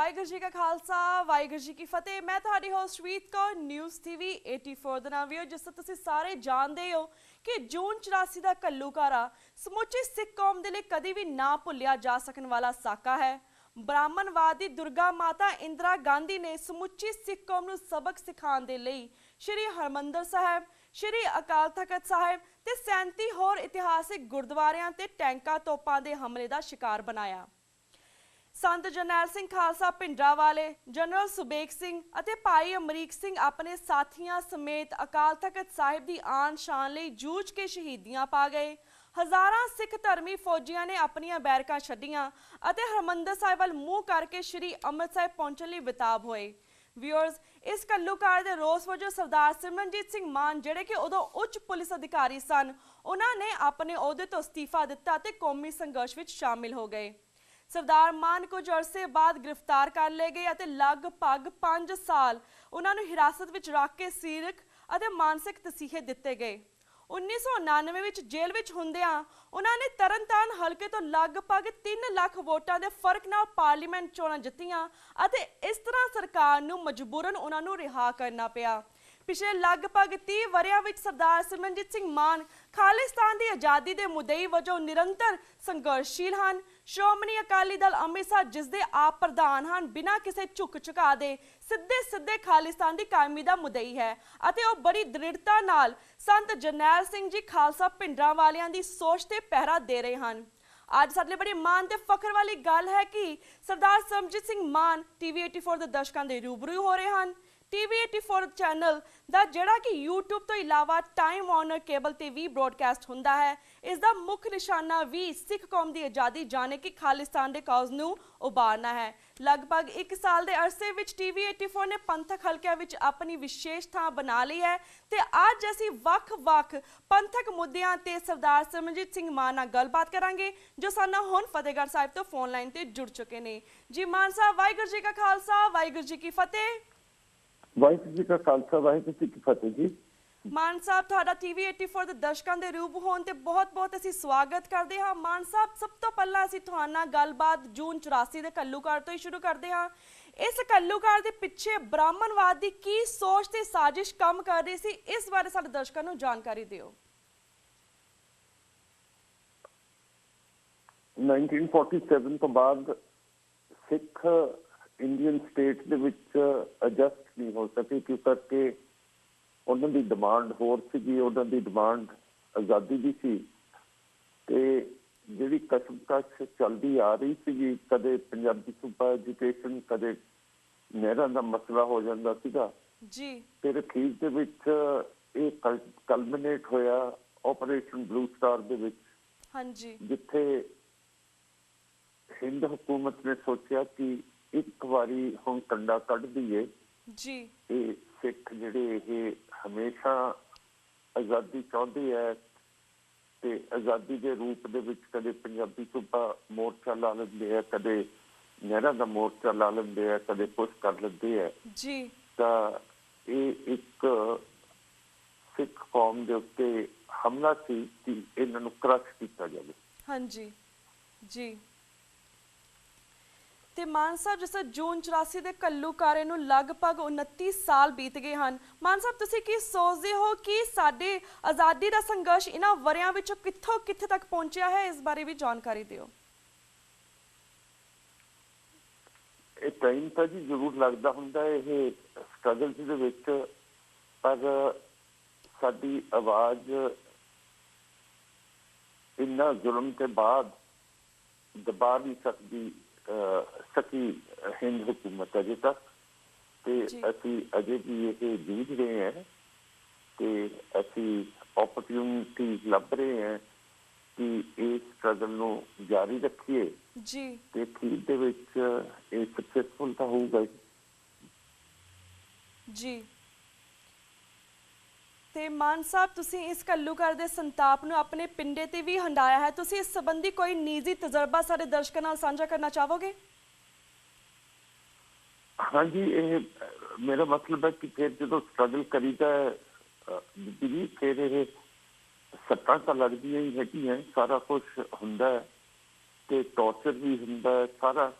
ਵਾਹਿਗੁਰੂ ਜੀ ਕਾ ਖਾਲਸਾ ਵਾਹਿਗੁਰੂ ਜੀ ਕੀ ਫਤਿਹ। मैं ਤੁਹਾਡੀ ਹੋਸਟ ਰੀਤ ਕੌਰ ਨਿਊਜ਼ ਟੀਵੀ 84 ਦੇ ਨਾਲ ਵੀਓ। ਜਿਸ ਤਰ੍ਹਾਂ ਤੁਸੀਂ ਸਾਰੇ ਜਾਣਦੇ ਹੋ ਕਿ ਜੂਨ 84 ਦਾ ਘੱਲੂਘਾਰਾ ਸਮੁੱਚੀ ਸਿੱਖ ਕੌਮ ਦੇ ਲਈ ਕਦੀ ਵੀ ਨਾ ਭੁੱਲਿਆ ਜਾ ਸਕਣ ਵਾਲਾ ਸਾਕਾ ਹੈ। ਬ੍ਰਾਹਮਣਵਾਦੀ ਦੁਰਗਾ ਮਾਤਾ ਇੰਦਰਾ ਗਾਂਧੀ ਨੇ ਸਮੁੱਚੀ ਸਿੱਖ ਕੌਮ ਨੂੰ ਸਬਕ ਸਿਖਾਉਣ ਦੇ ਲਈ ਸ਼੍ਰੀ ਹਰਮੰਦਰ ਸਾਹਿਬ, ਸ਼੍ਰੀ ਅਕਾਲ ਤਖਤ ਸਾਹਿਬ ਤੇ 37 ਹੋਰ ਇਤਿਹਾਸਿਕ ਗੁਰਦੁਆਰਿਆਂ ਤੇ ਟੈਂਕਾਂ ਤੋਪਾਂ ਦੇ ਹਮਲੇ ਦਾ ਸ਼ਿਕਾਰ ਬਣਾਇਆ। संत जरनैल सिंह खालसा भिंडरावाले, जनरल सुबेग सिंह ਅਤੇ ਭਾਈ ਅਮਰੀਕ ਸਿੰਘ ਆਪਣੇ ਸਾਥੀਆਂ ਸਮੇਤ ਅਕਾਲ ਤਖਤ ਸਾਹਿਬ ਦੀ ਆਨ ਸ਼ਾਨ ਲਈ ਜੂਝ ਕੇ ਸ਼ਹੀਦੀਆਂ ਪਾ ਗਏ। ਹਜ਼ਾਰਾਂ ਸਿੱਖ ਧਰਮੀ ਫੌਜੀਆਂ ਨੇ ਆਪਣੀਆਂ ਬੈਰਕਾਂ ਛੱਡੀਆਂ ਅਤੇ ਹਰਮੰਦਰ ਸਾਹਿਬ ਵੱਲ ਮੂੰਹ ਕਰਕੇ ਸ਼੍ਰੀ ਅੰਮ੍ਰਿਤਸਰ ਪਹੁੰਚਣ ਲਈ ਵਿਤਾਬ ਹੋਏ। ਵਿਊਅਰਸ, ਇਸ ਘੱਲੂਘਾਰੇ ਦੇ ਰੋਸ ਵਜੋਂ ਸਰਦਾਰ ਸਿਮਰਨਜੀਤ ਸਿੰਘ ਮਾਨ, ਜਿਹੜੇ ਕਿ ਉਦੋਂ ਉੱਚ ਪੁਲਿਸ ਅਧਿਕਾਰੀ ਸਨ, ਉਹਨਾਂ ਨੇ ਆਪਣੇ ਅਹੁਦੇ ਤੋਂ ਅਸਤੀਫਾ ਦਿੱਤਾ ਅਤੇ ਕੌਮੀ ਸੰਘਰਸ਼ ਵਿੱਚ ਸ਼ਾਮਿਲ ਹੋ ਗਏ। ਸਰਦਾਰ ਮਾਨ ਕੁਝ ਅਰਸੇ ਬਾਅਦ ਗ੍ਰਿਫਤਾਰ ਕਰ ਲਏ ਗਏ ਅਤੇ ਲਗਭਗ 5 ਸਾਲ ਉਹਨਾਂ ਨੂੰ ਹਿਰਾਸਤ ਵਿੱਚ ਰੱਖ ਕੇ ਸਰੀਰਕ ਅਤੇ ਮਾਨਸਿਕ ਤਸੀਹੇ ਦਿੱਤੇ ਗਏ। 1999 ਵਿੱਚ ਜੇਲ੍ਹ ਵਿੱਚ ਹੁੰਦਿਆਂ ਉਹਨਾਂ ਨੇ ਤਰਨਤਾਰਨ ਹਲਕੇ ਤੋਂ ਲਗਭਗ 3 ਲੱਖ ਵੋਟਾਂ ਦੇ ਫਰਕ ਨਾਲ ਪਾਰਲੀਮੈਂਟ ਚੋਣਾਂ ਜਿੱਤੀਆਂ ਅਤੇ ਇਸ ਤਰ੍ਹਾਂ ਸਰਕਾਰ ਨੂੰ ਮਜਬੂਰਨ ਉਹਨਾਂ ਨੂੰ ਰਿਹਾ ਕਰਨਾ ਪਿਆ। ਪਿਛਲੇ ਲਗਭਗ 30 ਵਰ੍ਹਿਆਂ ਵਿੱਚ ਸਰਦਾਰ ਸਿਮਰਨਜੀਤ ਸਿੰਘ ਮਾਨ ਖਾਲਿਸਤਾਨ ਦੀ ਆਜ਼ਾਦੀ ਦੇ ਮੁੱਦਈ ਵਜੋਂ ਨਿਰੰਤਰ ਸੰਘਰਸ਼ਸ਼ੀਲ ਹਨ। ਸ਼੍ਰੋਮਣੀ ਅਕਾਲੀ ਦਲ ਅੰਮ੍ਰਿਤਸਰ, ਜਿਸ ਦੇ ਆਪ ਪ੍ਰਧਾਨ ਹਨ, ਬਿਨਾਂ ਕਿਸੇ ਝੁਕ ਝੁਕਾ ਦੇ ਸਿੱਧੇ ਖਾਲਿਸਤਾਨ ਦੀ ਕਾਇਮੀ ਦਾ ਮੁੱਦਈ ਹੈ ਅਤੇ ਉਹ ਬੜੀ ਦ੍ਰਿੜਤਾ ਨਾਲ ਸੰਤ ਜਰਨੈਲ ਸਿੰਘ ਜੀ ਖਾਲਸਾ ਭਿੰਡਰਾਂਵਾਲਿਆਂ ਦੀ ਸੋਚ ਤੇ ਪਹਿਰਾ ਦੇ ਰਹੇ ਹਨ। ਅੱਜ ਸਾਡੇ ਲਈ ਬੜੀ ਮਾਣ ਤੇ ਫਖਰ ਵਾਲੀ ਗੱਲ ਹੈ ਕਿ ਸਰਦਾਰ ਸਿਮਰਨਜੀਤ ਸਿੰਘ ਮਾਨ ਟੀਵੀ 84 ਦੇ ਦਰਸ਼ਕਾਂ ਦੇ ਰੂਬਰੂ ਹੋ ਰਹੇ ਹਨ। ਟੀਵੀ 84 ਚੈਨਲ ਦਾ ਜਿਹੜਾ ਕਿ YouTube ਤੋਂ ਇਲਾਵਾ ਟਾਈਮ ਵਾਰਨਰ ਕੇਬਲ ਤੇ ਵੀ ਬ੍ਰੌਡਕਾਸਟ ਹੁੰਦਾ ਹੈ। ਇਸ ਦਾ ਮੁੱਖ ਨਿਸ਼ਾਨਾ ਵੀ ਸਿੱਖ ਕੌਮ ਦੀ ਆਜ਼ਾਦੀ, ਜਾਣੇ ਕਿ ਖਾਲਿਸਤਾਨ ਦੇ ਕਾਜ਼ ਨੂੰ ਉਭਾਰਨਾ ਹੈ। ਲਗਭਗ 1 ਸਾਲ ਦੇ ਅਰਸੇ ਵਿੱਚ ਟੀਵੀ 84 ਨੇ ਪੰਥਕ ਹਲਕਿਆਂ ਵਿੱਚ ਆਪਣੀ ਵਿਸ਼ੇਸ਼ ਥਾਂ ਬਣਾ ਲਈ ਹੈ ਤੇ ਅੱਜ ਅਸੀਂ ਵੱਖ-ਵੱਖ ਪੰਥਕ ਮੁੱਦਿਆਂ ਤੇ ਸਰਦਾਰ ਸਿਮਰਨਜੀਤ ਸਿੰਘ ਮਾਨ ਨਾਲ ਗੱਲਬਾਤ ਕਰਾਂਗੇ, ਜੋ ਸਾਡਾ ਹੁਣ ਫਤਿਹਗੜ੍ਹ ਸਾਹਿਬ ਤੋਂ ਫੋਨ ਲਾਈਨ ਤੇ ਜੁੜ ਚੁੱਕੇ ਨੇ। ਜੀ ਮਾਨ ਸਾਹਿਬ, ਵਾਹਿਗੁਰੂ ਜੀ ਕਾ ਖਾਲਸਾ ਵਾਹਿਗੁਰੂ ਜੀ ਕੀ ਫਤਿਹ। ਵਾਹਿਗੁਰੂ ਜੀ ਕਾ ਖਾਲਸਾ ਵਾਹਿਗੁਰੂ ਜੀ ਕੀ ਫਤਿਹ। ਜੀ ਮਾਨ ਸਾਹਿਬ, ਤੁਹਾਡਾ ਟੀਵੀ 84 ਦੇ ਦਰਸ਼ਕਾਂ ਦੇ ਰੂਪ ਹੋਣ ਤੇ ਬਹੁਤ-ਬਹੁਤ ਅਸੀਂ ਸਵਾਗਤ ਕਰਦੇ ਹਾਂ। ਮਾਨ ਸਾਹਿਬ, ਸਭ ਤੋਂ ਪਹਿਲਾਂ ਅਸੀਂ ਤੁਹਾਡੇ ਨਾਲ ਗੱਲਬਾਤ ਜੂਨ 84 ਦੇ ਘੱਲੂਘਾਰੇ ਤੋਂ ਹੀ ਸ਼ੁਰੂ ਕਰਦੇ ਹਾਂ। ਇਸ ਘੱਲੂਘਾਰੇ ਦੇ ਪਿੱਛੇ ਬ੍ਰਾਹਮਣਵਾਦ ਦੀ ਕੀ ਸੋਚ ਤੇ ਸਾਜ਼ਿਸ਼ ਕੰਮ ਕਰ ਰਹੀ ਸੀ, ਇਸ ਬਾਰੇ ਸਾਡੇ ਦਰਸ਼ਕਾਂ ਨੂੰ ਜਾਣਕਾਰੀ ਦਿਓ। 1947 ਤੋਂ ਬਾਅਦ ਸਿੱਖ ਇੰਡੀਅਨ ਸਟੇਟ ਦੇ ਵਿੱਚ ਐਡਜਸਟ ਨਹੀਂ ਹੋ ਸਕੇ, ਕਿਉਂ ਕਰਕੇ ਉਹਨਾਂ ਦੀ ਡਿਮਾਂਡ ਹੋਰ ਸੀਗੀ। ਉਹਨਾਂ ਦੀ ਡਿਮਾਂਡ ਆਜ਼ਾਦੀ ਦੀ ਸੀ ਤੇ ਜਿਹੜੀ ਕਸ਼ਮਕਸ਼ ਚੱਲਦੀ ਆ ਰਹੀ ਸੀਗੀ, ਕਦੇ ਪੰਜਾਬੀ ਸੂਬਾ ਐਜੂਕੇਸ਼ਨ, ਕਦੇ ਨਹਿਰਾਂ ਦਾ ਮਸਲਾ ਹੋ ਜਾਂਦਾ ਸੀਗਾ ਜੀ। ਫਿਰ ਅਖੀਰ ਦੇ ਵਿੱਚ ਇਹ ਕਲਮੀਨੇਟ ਹੋਇਆ ਆਪਰੇਸ਼ਨ ਬਲੂ ਸਟਾਰ ਦੇ ਵਿੱਚ। ਹਾਂਜੀ, ਜਿੱਥੇ ਹਿੰਦ ਹਕੂਮਤ ਨੇ ਸੋਚਿਆ ਕਿ ਇੱਕ ਵਾਰੀ ਹੁਣ ਕੰਡਾ ਕੱਢ ਦਈਏ ਜੀ। ਇਹ ਸਿੱਖ ਜਿਹੜੇ ਇਹ ਹਮੇਸ਼ਾ ਆਜ਼ਾਦੀ ਚਾਹੁੰਦੇ ਹੈ ਤੇ ਆਜ਼ਾਦੀ ਦੇ ਰੂਪ ਦੇ ਵਿੱਚ ਕਦੇ ਪੰਜਾਬੀ ਸੂਬਾ ਮੋਰਚਾ ਲਾ ਲੈਂਦੇ ਹੈ, ਕਦੇ ਨਹਿਰਾਂ ਦਾ ਮੋਰਚਾ ਲਾ ਲੈਂਦੇ ਹੈ, ਕਦੇ ਕੁਛ ਕਰ ਲੈਂਦੇ ਹੈ ਜੀ। ਤਾਂ ਇਹ ਇੱਕ ਸਿੱਖ ਕੌਮ ਦੇ ਉੱਤੇ ਹਮਲਾ ਸੀ ਕਿ ਇਹਨਾਂ ਨੂੰ ਕ੍ਰਸ਼ ਕੀਤਾ ਜਾਵੇ। ਹਾਂਜੀ ਜੀ। ਤੇ ਮਾਨ ਸਾਹਿਬ, ਜਿਸ ਤਰ੍ਹਾਂ ਜੂਨ 84 ਦੇ ਘੱਲੂਘਾਰੇ ਨੂੰ ਲਗਭਗ 29 ਸਾਲ ਬੀਤ ਗਏ ਹਨ, ਮਾਨ ਸਾਹਿਬ ਤੁਸੀਂ ਕੀ ਸੋਚਦੇ ਹੋ ਕਿ ਸਾਡੇ ਆਜ਼ਾਦੀ ਦਾ ਸੰਘਰਸ਼ ਇਹਨਾਂ ਵਰ੍ਹਿਆਂ ਵਿੱਚੋਂ ਕਿੱਥੋਂ ਕਿੱਥੇ ਤੱਕ ਪਹੁੰਚਿਆ ਹੈ, ਇਸ ਬਾਰੇ ਵੀ ਜਾਣਕਾਰੀ ਦਿਓ। ਇਹ ਟਾਈਮ ਤਾਂ ਜੀ ਜ਼ਰੂਰ ਲੱਗਦਾ ਹੁੰਦਾ ਇਹ ਸਟਰਗਲ ਦੇ ਵਿੱਚ, ਪਰ ਸਾਡੀ ਆਵਾਜ਼ ਇੰਨਾ ਜ਼ੁਲਮ ਦੇ ਬਾਅਦ ਦਬਾ ਨਹੀਂ ਸਕੀ ਹਿੰਦ ਹਕੂਮਤ ਅਜੇ ਤੱਕ, ਤੇ ਅਸੀਂ ਅਜੇ ਵੀ ਇਹ ਜੂਝ ਰਹੇ ਹਾਂ ਤੇ ਅਸੀਂ ਓਪਰਚੁਨਿਟੀ ਲੱਭ ਰਹੇ ਹਾਂ ਕਿ ਇਸ ਸਟਰਗਲ ਨੂੰ ਜਾਰੀ ਰੱਖੀਏ ਜੀ ਤੇ ਅਖੀਰ ਦੇ ਵਿੱਚ ਇਹ ਸਕਸੈਸਫੁਲ ਤਾਂ ਹੋਊਗਾ ਜੀ। ਤੇ ਮਾਨ ਸਾਹਿਬ, ਤੁਸੀਂ ਇਸ ਘੱਲੂਘਾਰੇ ਦੇ ਸੰਤਾਪ ਨੂੰ ਆਪਣੇ ਪਿੰਡੇ ਤੇ ਵੀ ਹੰਡਾਇਆ ਹੈ। ਤੁਸੀਂ ਇਸ ਸੰਬੰਧੀ ਕੋਈ ਨਿੱਜੀ ਤਜਰਬਾ ਸਾਡੇ ਦਰਸ਼ਕਾਂ ਨਾਲ ਸਾਂਝਾ ਕਰਨਾ ਚਾਹੋਗੇ? ਹਾਂਜੀ, ਇਹ ਮੇਰਾ ਮਤਲਬ ਹੈ ਕਿ ਫਿਰ ਜਦੋਂ ਸਟਰਗਲ ਕਰੀਦਾ ਵੀ ਫਿਰ ਇਹ ਸੱਟਾਂ ਤਾਂ ਲੱਗਦੀਆਂ ਹੀ ਹੈਗੀਆਂ, ਸਾਰਾ ਕੁਛ ਹੁੰਦਾ ਹੈ ਤੇ ਟੌਰਚਰ ਵੀ ਹੁੰਦਾ ਹੈ, ਸਾਰਾ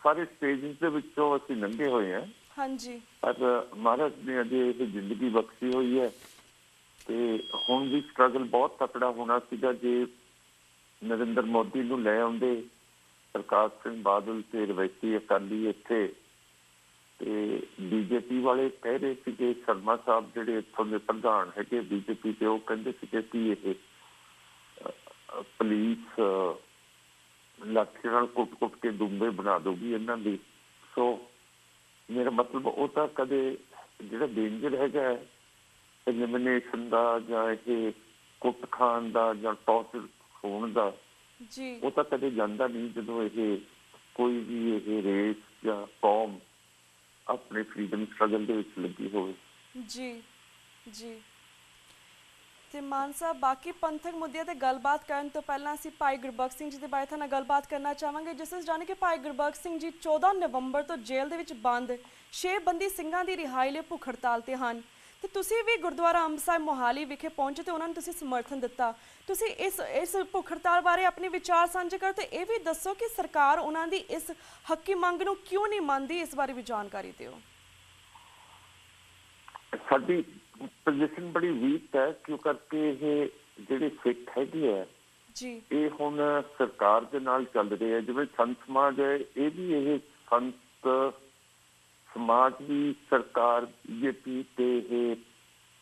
ਸਾਰੇ ਸਟੇਜਾਂ ਦੇ ਵਿੱਚੋਂ ਅਸੀਂ ਲੰਘੇ ਹੋਏ ਹਾਂ। ਹਾਂਜੀ। ਪਰ ਮਹਾਰਾਜ ਨੇ ਅਜੇ ਇਹ ਜ਼ਿੰਦਗੀ ਬਖਸ਼ੀ ਹੋਈ ਹੈ ਤੇ ਹੁਣ ਵੀ ਸਟਰਗਲ ਬਹੁਤ ਤਕੜਾ ਹੋਣਾ ਸੀਗਾ ਜੇ ਨਰਿੰਦਰ ਮੋਦੀ ਨੂੰ ਲੈ ਆਉਂਦੇ, ਪ੍ਰਕਾਸ਼ ਸਿੰਘ ਬਾਦਲ ਤੇ ਰਵਾਇਤੀ ਅਕਾਲੀ ਇੱਥੇ। ਤੇ ਬੀਜੇਪੀ ਵਾਲੇ ਕਹਿ ਰਹੇ ਸੀਗੇ, ਸ਼ਰਮਾ ਸਾਹਿਬ ਜਿਹੜੇ ਇੱਥੋਂ ਦੇ ਪ੍ਰਧਾਨ ਹੈਗੇ ਬੀਜੇਪੀ ਦੇ, ਉਹ ਕਹਿੰਦੇ ਸੀਗੇ ਕਿ ਇਹ ਪੁਲਿਸ ਲਾਠੀ ਨਾਲ ਕੁੱਟ-ਕੁੱਟ ਕੇ ਦੁੰਬੇ ਬਣਾ ਦਊਗੀ ਇਹਨਾਂ ਦੀ। ਸੋ ਮੇਰਾ ਮਤਲਬ ਉਹ ਤਾਂ ਕਦੇ ਜਿਹੜਾ ਡੇਂਜਰ ਹੈਗਾ ਐਲੀਮੀਨੇਸ਼ਨ ਦਾ ਜਾਂ ਇਹ ਕੁੱਟ ਖਾਣ ਦਾ ਜਾਂ ਟੌਰਚਰ ਹੋਣ ਦਾ, ਉਹ ਤਾਂ ਕਦੇ ਜਾਂਦਾ ਨਹੀਂ ਜਦੋਂ ਇਹ ਕੋਈ ਵੀ ਇਹ ਰੇਸ ਜਾਂ ਕੌਮ ਆਪਣੇ ਫਰੀडम ਸਟਰਗਲ ਦੇ ਵਿੱਚ ਲੱਗੀ ਹੋਵੇ। ਜੀ ਜੀ। ਤੇ ਮਾਨ ਸਾਹਿਬ, ਬਾਕੀ ਪੰਥਕ ਮੁੱਦਿਆਂ ਤੇ ਗੱਲਬਾਤ ਕਰਨ ਤੋਂ ਪਹਿਲਾਂ ਅਸੀਂ ਭਾਈ ਗੁਰਬਖਸ਼ ਸਿੰਘ ਜੀ ਦੇ ਬਾਰੇ ਤੁਹਾਡੇ ਨਾਲ ਗੱਲਬਾਤ ਕਰਨਾ ਚਾਹਾਂਗੇ। ਜਿਸ ਤਰ੍ਹਾਂ ਜਾਣੇ ਕਿ ਭਾਈ ਗੁਰਬਖਸ਼ ਸਿੰਘ ਜੀ 14 ਨਵੰਬਰ ਤੋਂ ਜੇਲ੍ਹ ਦੇ ਵਿੱਚ ਬੰਦ 6 ਬੰਦੀ ਸਿੰਘਾਂ ਦੀ ਰਿਹਾਈ ਲਈ ਭੁੱਖ ਹੜਤਾਲ ਤੇ ਹਨ ਤੇ ਤੁਸੀਂ ਵੀ ਗੁਰਦੁਆਰਾ ਅੰਬ ਸਾਹਿਬ ਮੋਹਾਲੀ ਵਿਖੇ ਪਹੁੰਚੇ ਤੇ ਉਹਨਾਂ ਨੂੰ ਤੁਸੀਂ ਸਮਰਥਨ ਦਿੱਤਾ। ਤੁਸੀਂ ਇਸ ਭੁੱਖ ਹੜਤਾਲ ਬਾਰੇ ਆਪਣੇ ਵਿਚਾਰ ਸਾਂਝੇ ਕਰੋ ਤੇ ਇਹ ਵੀ ਦੱਸੋ ਕਿ ਸਰਕਾਰ ਉਹਨਾਂ ਦੀ ਇਸ ਹੱਕੀ ਮੰਗ ਨੂੰ ਕਿਉਂ ਨਹੀਂ ਮੰਨਦੀ, ਇਸ ਬਾਰੇ ਵੀ ਜਾਣਕਾਰੀ ਦਿਓ। ਸਾਡੀ ਪੋਜੀਸ਼ਨ ਬੜੀ ਵੀਕ ਹੈ ਕਿਉਂ ਕਰਕੇ ਇਹ ਜਿਹੜੇ ਸਿੱਖ ਹੈਗੇ ਆ ਜੀ, ਇਹ ਹੁਣ ਸਰਕਾਰ ਦੇ ਨਾਲ ਚੱਲ ਰਹੇ ਆ। ਜਿਵੇਂ ਸੰਤ ਸਮਾਜ ਹੈ, ਇਹ ਵੀ ਇਹ ਸੰਤ ਸਮਾਜ ਵੀ ਸਰਕਾਰ ਬੀਜੇਪੀ ਤੇ ਇਹ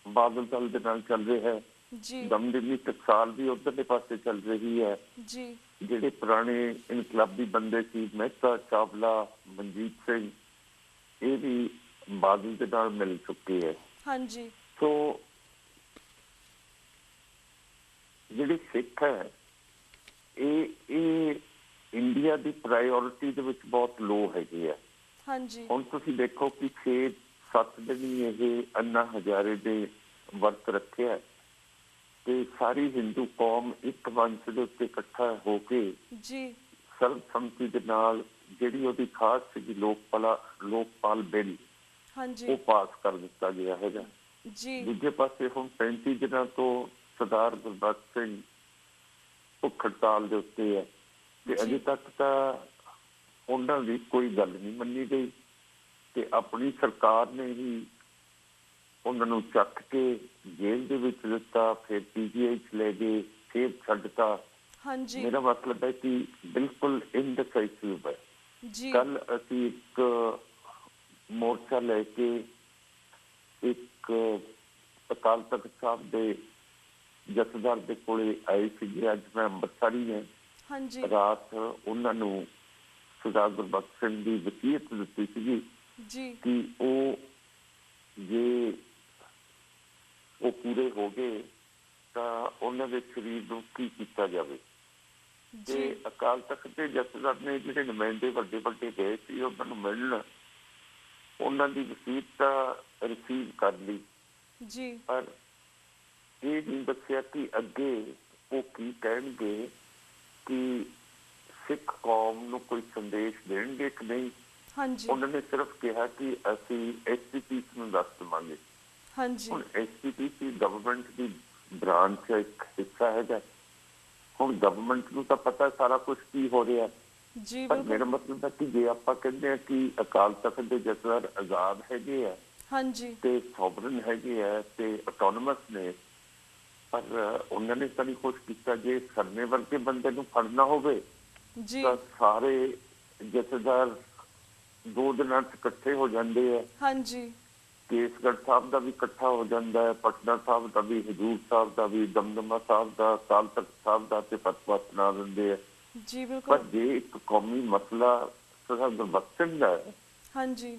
ਬਾਦਲ ਦਲ ਦੇ ਨਾਲ ਚੱਲ ਰਿਹਾ ਹੈ। ਦਮਦਮੀ ਟਕਸਾਲ ਵੀ ਉਧਰਲੇ ਪਾਸੇ ਚੱਲ ਰਹੀ ਹੈ। ਜਿਹੜੇ ਪੁਰਾਣੇ ਇਨਕਲਾਬੀ ਬੰਦੇ ਸੀ, ਮਹਿਤਾ, ਚਾਵਲਾ, ਮਨਜੀਤ ਸਿੰਘ, ਇਹ ਵੀ ਬਾਦਲ ਦੇ ਨਾਲ ਮਿਲ ਚੁੱਕੇ ਹੈ। ਹਾਂਜੀ। ਸੋ ਜਿਹੜੇ ਸਿੱਖ ਹੈ ਇਹ ਇੰਡੀਆ ਦੀ ਪ੍ਰਾਇਓਰਿਟੀ ਦੇ ਵਿੱਚ ਬਹੁਤ ਲੋ ਹੈਗੇ ਆ। ਹਾਂਜੀ। ਹੁਣ ਤੁਸੀਂ ਦੇਖੋ ਕਿ 6-7 ਦਿਨ ਇਹ ਅੰਨਾ ਹਜ਼ਾਰੇ ਦੇ ਵਰਤ ਰੱਖਿਆ ਤੇ ਸਾਰੀ ਹਿੰਦੂ ਕੌਮ ਇੱਕ ਮੰਚ ਦੇ ਉੱਤੇ ਇਕੱਠਾ ਹੋ ਕੇ ਸਰਬਸੰਮਤੀ ਦੇ ਨਾਲ ਜਿਹੜੀ ਉਹਦੀ ਖਾਸ ਸੀਗੀ ਲੋਕਪਾਲ ਬਿੱਲ, ਉਹ ਪਾਸ ਕਰ ਦਿੱਤਾ ਗਿਆ ਹੈਗਾ। ਦੂਜੇ ਪਾਸੇ ਹੁਣ 35 ਦਿਨਾਂ ਤੋਂ ਸਰਦਾਰ ਗੁਰਬਖਸ਼ ਸਿੰਘ ਭੁੱਖ ਹੜਤਾਲ ਦੇ ਉੱਤੇ ਹੈ ਤੇ ਅਜੇ ਤੱਕ ਤਾਂ ਉਹਨਾਂ ਦੀ ਕੋਈ ਗੱਲ ਨਹੀਂ ਮੰਨੀ ਗਈ ਤੇ ਆਪਣੀ ਸਰਕਾਰ ਨੇ ਹੀ ਉਹਨਾਂ ਨੂੰ ਚੱਕ ਕੇ ਜੇਲ੍ਹ ਦੇ ਵਿੱਚ ਦਿੱਤਾ, ਫਿਰ PGI 'ਚ ਲੈ ਗਏ, ਫਿਰ ਛੱਡਤਾ। ਮੇਰਾ ਮਤਲਬ ਹੈ ਕਿ ਬਿਲਕੁਲ ਇਨਡਿਸਾਈਸਿਵ ਹੈ। ਕੱਲ ਅਸੀਂ ਇੱਕ ਮੋਰਚਾ ਲੈ ਕੇ ਇੱਕ ਅਕਾਲ ਤਖਤ ਸਾਹਿਬ ਦੇ ਜਥੇਦਾਰ ਦੇ ਕੋਲੇ ਆਏ ਸੀਗੇ। ਅੱਜ ਮੈਂ ਅੰਮ੍ਰਿਤਸਰੀ ਹਾਂ। ਰਾਤ ਉਹਨਾਂ ਨੂੰ ਸਰਦਾਰ ਗੁਰਬਖਸ਼ ਸਿੰਘ ਦੀ ਵਸੀਅਤ ਦਿੱਤੀ ਸੀਗੀ ਕਿ ਉਹ ਜੇ ਉਹ ਪੂਰੇ ਹੋ ਗਏ ਤਾਂ ਉਹਨਾਂ ਦੇ ਸਰੀਰ ਨੂੰ ਕੀ ਕੀਤਾ ਜਾਵੇ। ਤੇ ਅਕਾਲ ਤਖਤ ਦੇ ਜਥੇਦਾਰ ਨੇ ਜਿਹੜੇ ਨੁਮਾਇੰਦੇ ਵੱਡੇ ਵੱਡੇ ਗਏ ਸੀ ਉਹਨਾਂ ਨੂੰ ਮਿਲਣ, ਉਹਨਾਂ ਦੀ ਵਸੀਅਤ ਤਾਂ ਰਿਸੀਵ ਕਰ ਲਈ, ਪਰ ਇਹ ਨਹੀਂ ਦੱਸਿਆ ਕਿ ਅੱਗੇ ਉਹ ਕੀ ਕਹਿਣਗੇ, ਕਿ ਸਿੱਖ ਕੌਮ ਨੂੰ ਕੋਈ ਸੰਦੇਸ਼ ਦੇਣਗੇ ਕਿ ਨਹੀਂ। ਉਹਨਾਂ ਨੇ ਸਿਰਫ ਕਿਹਾ ਕਿ ਅਸੀਂ SGPC ਨੂੰ ਦੱਸ ਦੇਵਾਂਗੇ। ਹੁਣ SGPC ਗਵਰਨਮੈਂਟ ਦੀ ਬ੍ਰਾਂਚ ਇੱਕ ਹਿੱਸਾ ਹੈਗਾ। ਹੁਣ ਗਵਰਨਮੈਂਟ ਨੂੰ ਤਾਂ ਪਤਾ ਸਾਰਾ ਕੁਛ ਕੀ ਹੋ ਰਿਹਾ, ਪਰ ਮੇਰਾ ਮਤਲਬ ਹੈ ਕਿ ਜੇ ਆਪਾਂ ਕਹਿੰਦੇ ਆ ਕਿ ਅਕਾਲ ਤਖਤ ਦੇ ਜਥੇਦਾਰ ਆਜ਼ਾਦ ਹੈਗੇ ਆ ਤੇ ਸੋਵਰਨ ਹੈਗੇ ਆ ਤੇ ਆਟੋਨਮਸ ਨੇ, ਪਰ ਉਹਨਾਂ ਨੇ ਤਾਂ ਨਹੀਂ ਕੁਛ ਕੀਤਾ। ਜੇ ਸਰਨੇ ਵਰਗੇ ਬੰਦੇ ਨੂੰ ਫੜਨਾ ਹੋਵੇ ਤਾਂ ਸਾਰੇ ਜਥੇਦਾਰ 2 ਦਿਨਾਂ 'ਚ ਇਕੱਠੇ ਹੋ ਜਾਂਦੇ ਆ। ਕੇਸਗੜ੍ਹ ਸਾਹਿਬ ਦਾ ਵੀ ਇਕੱਠਾ ਹੋ ਜਾਂਦਾ ਹੈ, ਪਟਨਾ ਸਾਹਿਬ ਦਾ ਵੀ, ਹਜ਼ੂਰ ਸਾਹਿਬ ਦਾ ਵੀ, ਦਮਦਮਾ ਸਾਹਿਬ ਦਾ, ਅਕਾਲ ਤਖਤ ਸਾਹਿਬ ਦਾ ਤੇ ਫਤਵਾ ਸੁਣਾ ਦਿੰਦੇ ਆ। ਪਰ ਜੇ ਇੱਕ ਕੌਮੀ ਮਸਲਾ ਸਰਦਾਰ ਗੁਰਬਖਸ਼ ਸਿੰਘ ਦਾ ਹੈ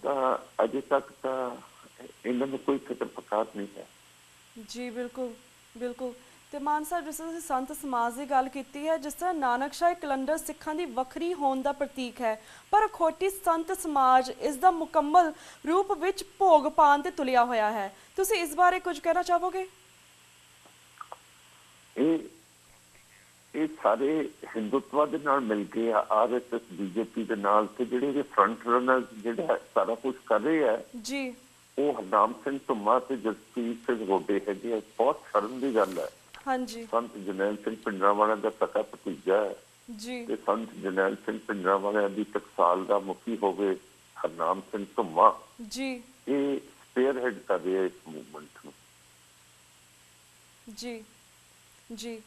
ਤਾਂ ਅਜੇ ਤੱਕ ਤਾਂ ਇਹਨਾਂ ਨੂੰ ਕੋਈ ਫਿਕਰ ਫਸਾਦ ਨਹੀਂ ਹੈ। ਜੀ ਬਿਲਕੁਲ ਬਿਲਕੁਲ। ਤੇ ਮਾਨ ਸਾਹਿਬ, ਜਿਸ ਤਰ੍ਹਾਂ ਤੁਸੀਂ ਸੰਤ ਸਮਾਜ ਦੀ ਗੱਲ ਕੀਤੀ ਹੈ, ਜਿਸ ਤਰ੍ਹਾਂ ਨਾਨਕਸ਼ਾਹੀ ਕੈਲੰਡਰ ਸਿੱਖਾਂ ਦੀ ਵੱਖਰੀ ਹੋਣ ਦਾ ਪ੍ਰਤੀਕ ਹੈ, ਪਰ ਅਖੌਤੀ ਸੰਤ ਸਮਾਜ ਇਸ ਦਾ ਮੁਕੰਮਲ ਰੂਪ ਵਿੱਚ ਭੋਗ ਪਾਉਣ ਤੇ ਤੁਲਿਆ ਹੋਇਆ ਹੈ। ਤੁਸੀਂ ਇਸ ਬਾਰੇ ਕੁਝ ਕਹਿਣਾ ਚਾਹੋਗੇ? ਇਹ ਸਾਰੇ ਹਿੰਦੂਤਵਾ ਦੇ ਨਾਲ ਮਿਲ ਕੇ RSS BJP ਦੇ ਨਾਲ ਤੇ ਜਿਹੜੇ ਫਰੰਟ ਰਨਰ ਜਿਹੜਾ ਸਾਰਾ ਕੁਝ ਕਰ ਰਹੇ ਆ ਉਹ ਹਰਨਾਮ ਸਿੰਘ ਧੁੰਮਾ ਤੇ ਜਸਪੀਤ ਸਿੰਘ ਗੋਡੇ ਹੈਗੇ। ਬਹੁਤ ਸ਼ਰਮ ਦੀ ਗੱਲ ਹੈ। ਸੰਤ ਜਰਨੈਲ ਸਿੰਘ ਭਿੰਡਰਾਂਵਾਲਾ ਦਾ ਸਕਾ ਭਤੀਜਾ ਹੈ ਜੀ ਤੇ ਸੰਤ ਜਰਨੈਲ ਸਿੰਘ ਭਿੰਡਰਾਂਵਾਲਿਆਂ ਦੀ ਟਕਸਾਲ ਦਾ ਮੁਖੀ ਹੋਵੇ ਹਰਨਾਮ ਸਿੰਘ ਧੁੰਮਾ, ਜੀ ਇਹ ਸਪੇਅਰਹੈਡ ਕਰ ਰਿਹਾ ਇਸ ਮੂਵਮੈਂਟ ਨੂੰ। ਜੀ ਜੀ